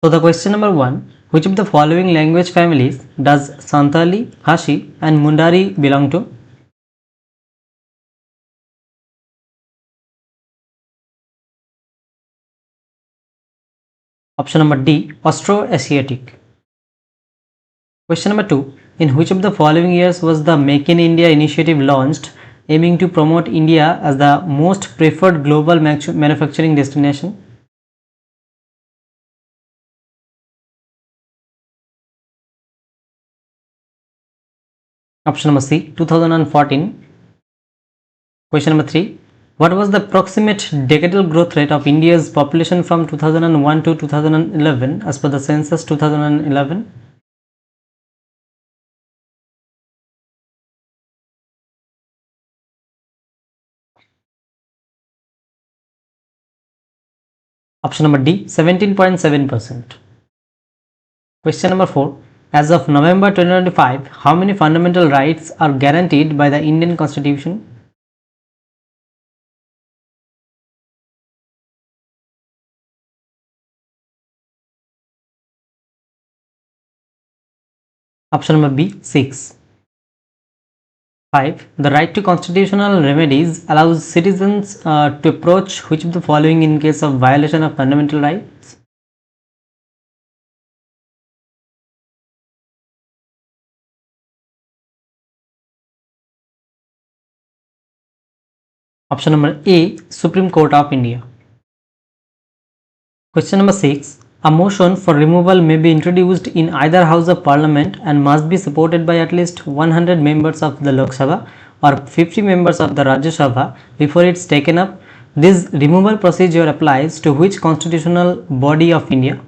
So the question number 1, which of the following language families does Santali, Hashi and Mundari belong to? Option number D, Austro-Asiatic. Question number 2, in which of the following years was the Make in India initiative launched, aiming to promote India as the most preferred global manufacturing destination? Option number C, 2014. Question number 3, what was the approximate decadal growth rate of India's population from 2001 to 2011 as per the census 2011? Option number D, 17.7%. Question number 4, as of November 2025, how many fundamental rights are guaranteed by the Indian Constitution? Option number B, 6. 5. The right to constitutional remedies allows citizens to approach which of the following in case of violation of fundamental rights? Option number A, Supreme Court of India. Question number 6. A motion for removal may be introduced in either house of parliament and must be supported by at least 100 members of the Lok Sabha or 50 members of the Rajya Sabha before it is taken up. This removal procedure applies to which constitutional body of India?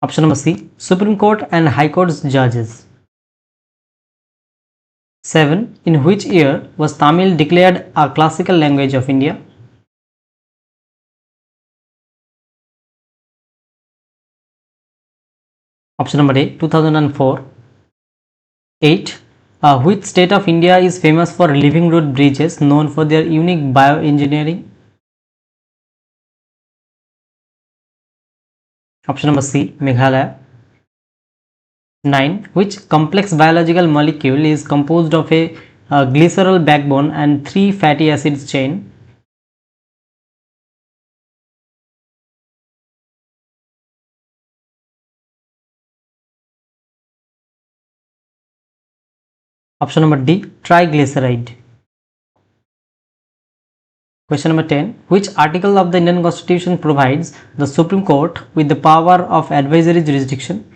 Option number C, Supreme Court and High Court's judges. 7. In which year was Tamil declared a classical language of India? Option number A, 2004. 8. Which state of India is famous for living root bridges known for their unique bioengineering? Option number C, Meghalaya. 9. Which complex biological molecule is composed of a glycerol backbone and 3 fatty acids chain? Option number D, triglyceride. Question number 10. Which article of the Indian Constitution provides the Supreme Court with the power of advisory jurisdiction?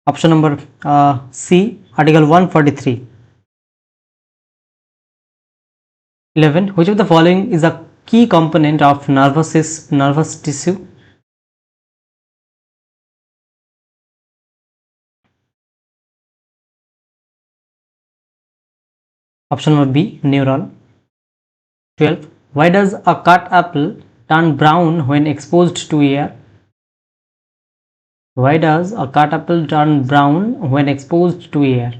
Option number C, Article 143. 11. Which of the following is a key component of nervous tissue? Option number B, neuron. 12. Why does a cut apple turn brown when exposed to air? Why does a cut apple turn brown when exposed to air?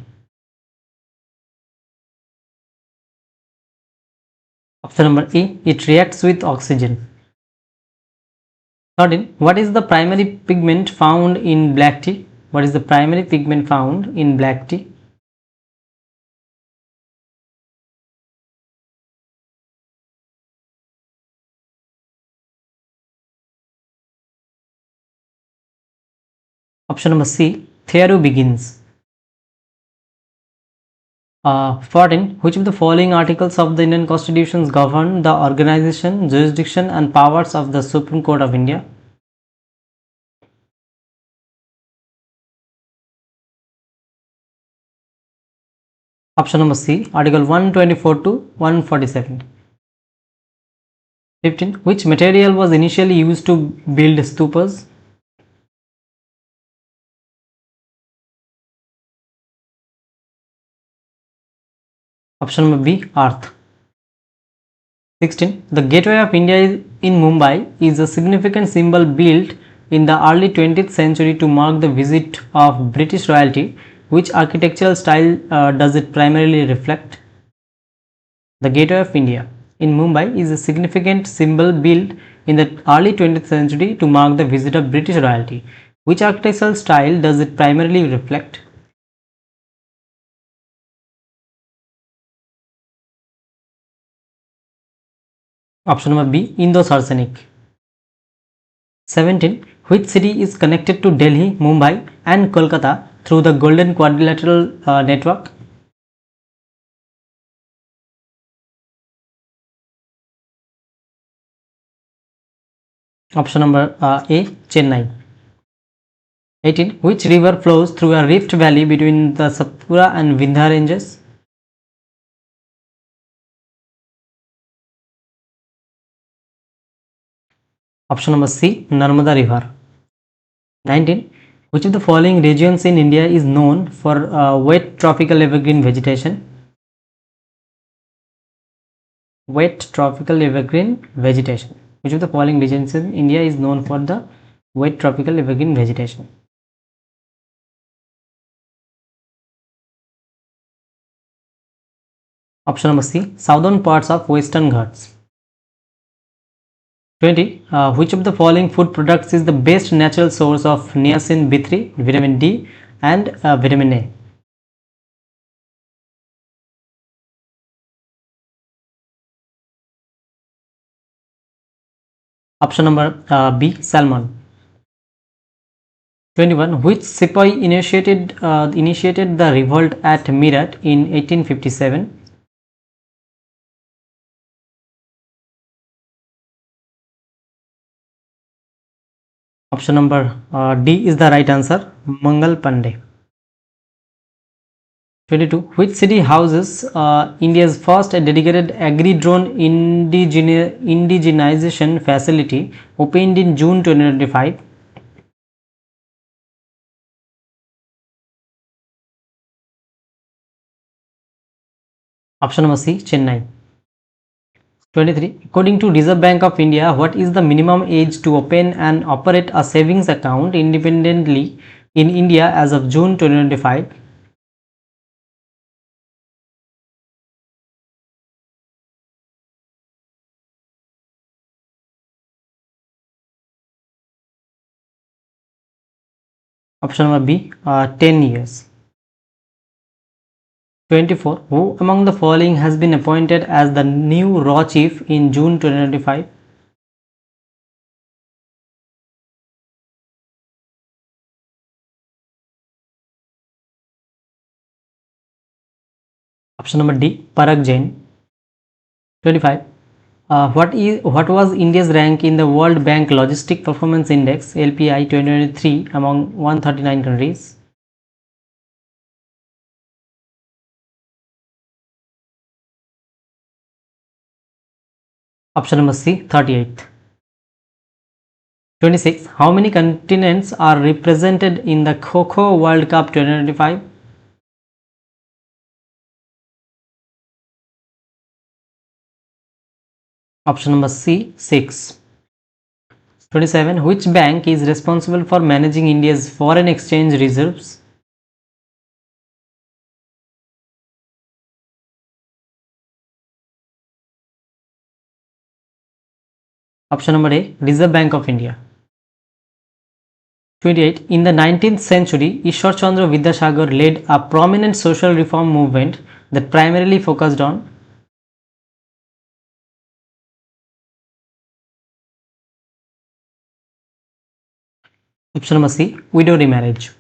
Option number E, it reacts with oxygen. 13. What is the primary pigment found in black tea? What is the primary pigment found in black tea? Option number C, Thearubigins. 14. Which of the following articles of the Indian Constitution govern the organization, jurisdiction and powers of the Supreme Court of India? Option number C, Article 124 to 147. 15. Which material was initially used to build stupas? Option number B, earth. 16. The Gateway of India in Mumbai is a significant symbol built in the early 20th century to mark the visit of British royalty. Which architectural style does it primarily reflect? The Gateway of India in Mumbai is a significant symbol built in the early 20th century to mark the visit of British royalty. Which architectural style does it primarily reflect? Option number B, Indo-Saracenic. 17. Which city is connected to Delhi, Mumbai and Kolkata through the Golden Quadrilateral network? Option number A, Chennai. 18. Which river flows through a rift valley between the Satpura and Vindhya ranges? Option number C, Narmada river. 19. Which of the following regions in India is known for wet tropical evergreen vegetation? Wet tropical evergreen vegetation. Which of the following regions in India is known for the wet tropical evergreen vegetation? Option number C, southern parts of Western Ghats. 20. Which of the following food products is the best natural source of niacin B3, vitamin D and vitamin A? Option number B, salmon. 21. Which sepoy initiated the revolt at Meerut in 1857? Option number D is the right answer, Mangal Pandey. 22. Which city houses India's first dedicated agri-drone indigenization facility opened in June 2025? Option number C, Chennai. 23. According to Reserve Bank of India, what is the minimum age to open and operate a savings account independently in India as of June 2025? Option number B, 10 years. 24. Who among the following has been appointed as the new RAW chief in June 2025? Option number D, Parag Jain. 25. What was India's rank in the World Bank Logistic Performance Index LPI 2023 among 139 countries? Option number C, 38th. 26. How many continents are represented in the Kho World Cup 2025? Option number C, 6. 27. Which bank is responsible for managing India's foreign exchange reserves? Option number A, Reserve Bank of India. 28. In the 19th century, Ishwar Chandra Vidyasagar led a prominent social reform movement that primarily focused on. Option number C, widow remarriage.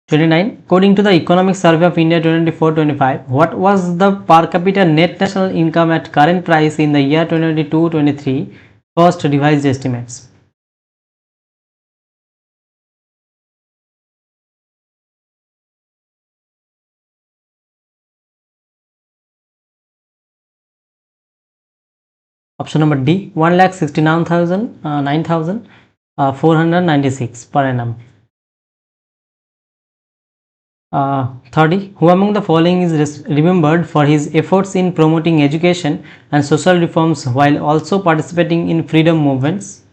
29. According to the Economic Survey of India 2024-25, what was the per capita net national income at current price in the year 2022-23 first revised estimates? Option number D, 1,69,496 per annum. 30. Who among the following is remembered for his efforts in promoting education and social reforms while also participating in freedom movements?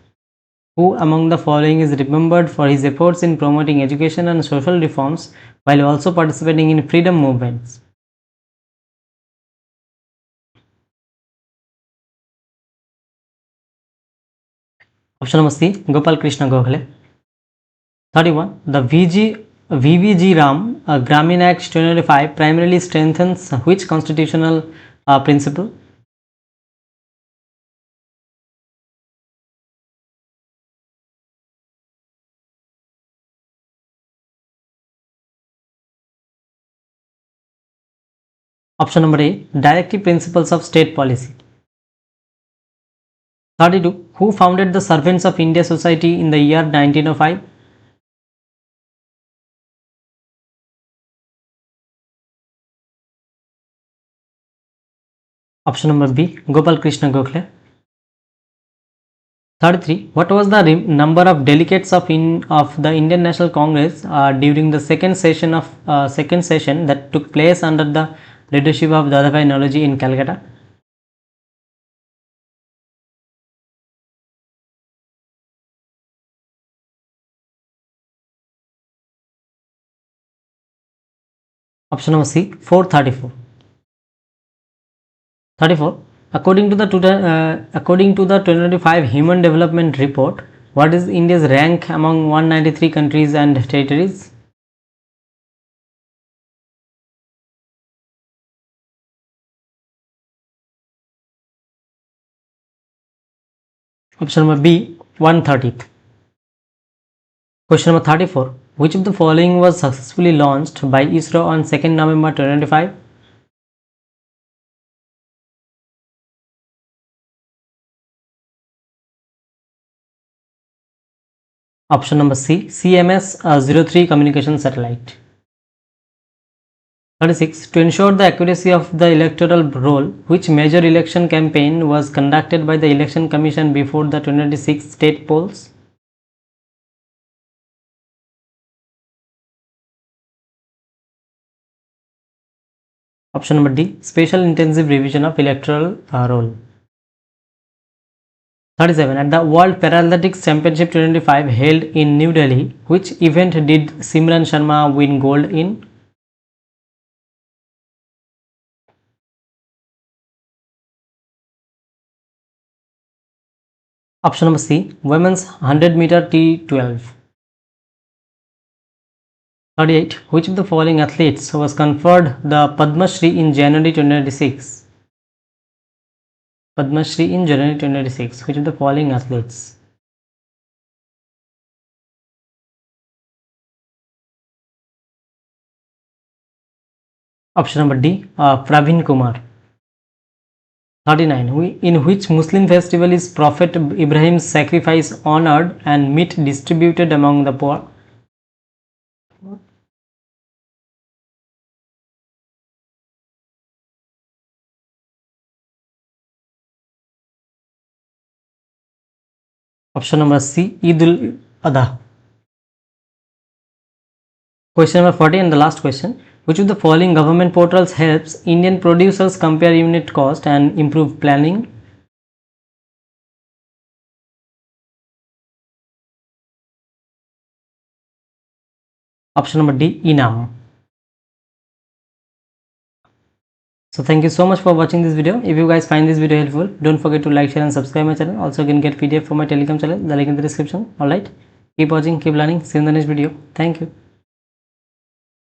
Who among the following is remembered for his efforts in promoting education and social reforms while also participating in freedom movements? Option number C, Gopal Krishna Gokhale. 31. The VVG Ram Gramin Act 2005 primarily strengthens which constitutional principle? Option number A, directive principles of state policy. 32. Who founded the Servants of India Society in the year 1905? Option number B, Gopal Krishna Gokhale. 33. What was the number of delegates of the Indian National Congress during the second session that took place under the leadership of Dadabhai Naoroji in Calcutta? Option number C, 434. 34. According to the 2025 Human Development Report, what is India's rank among 193 countries and territories? Option number B, 130th. Question number 34. Which of the following was successfully launched by ISRO on 2nd November 2025? Option number C, CMS 03 communication satellite. 36. To ensure the accuracy of the electoral roll, which major election campaign was conducted by the Election Commission before the 2026 state polls? Option number D, special intensive revision of electoral roll. 37. At the World Paralympics Championship 2025 held in New Delhi, which event did Simran Sharma win gold in? Option number C, women's 100 meter T12. 38. Which of the following athletes was conferred the Padma Shri in January 2026? Padma Shri in January 2026. Which of the following athletes? Option number D, Praveen Kumar. 39. In which Muslim festival is Prophet Ibrahim's sacrifice honored and meat distributed among the poor? Option number C, Eid al-Adha. Question number 40 and the last question. Which of the following government portals helps Indian producers compare unit cost and improve planning? Option number D, Enam. So thank you so much for watching this video. If you guys find this video helpful, don't forget to like, share and subscribe my channel. Also you can get PDF from my Telegram channel, the link in the description. Alright, keep watching, keep learning. See you in the next video. Thank you.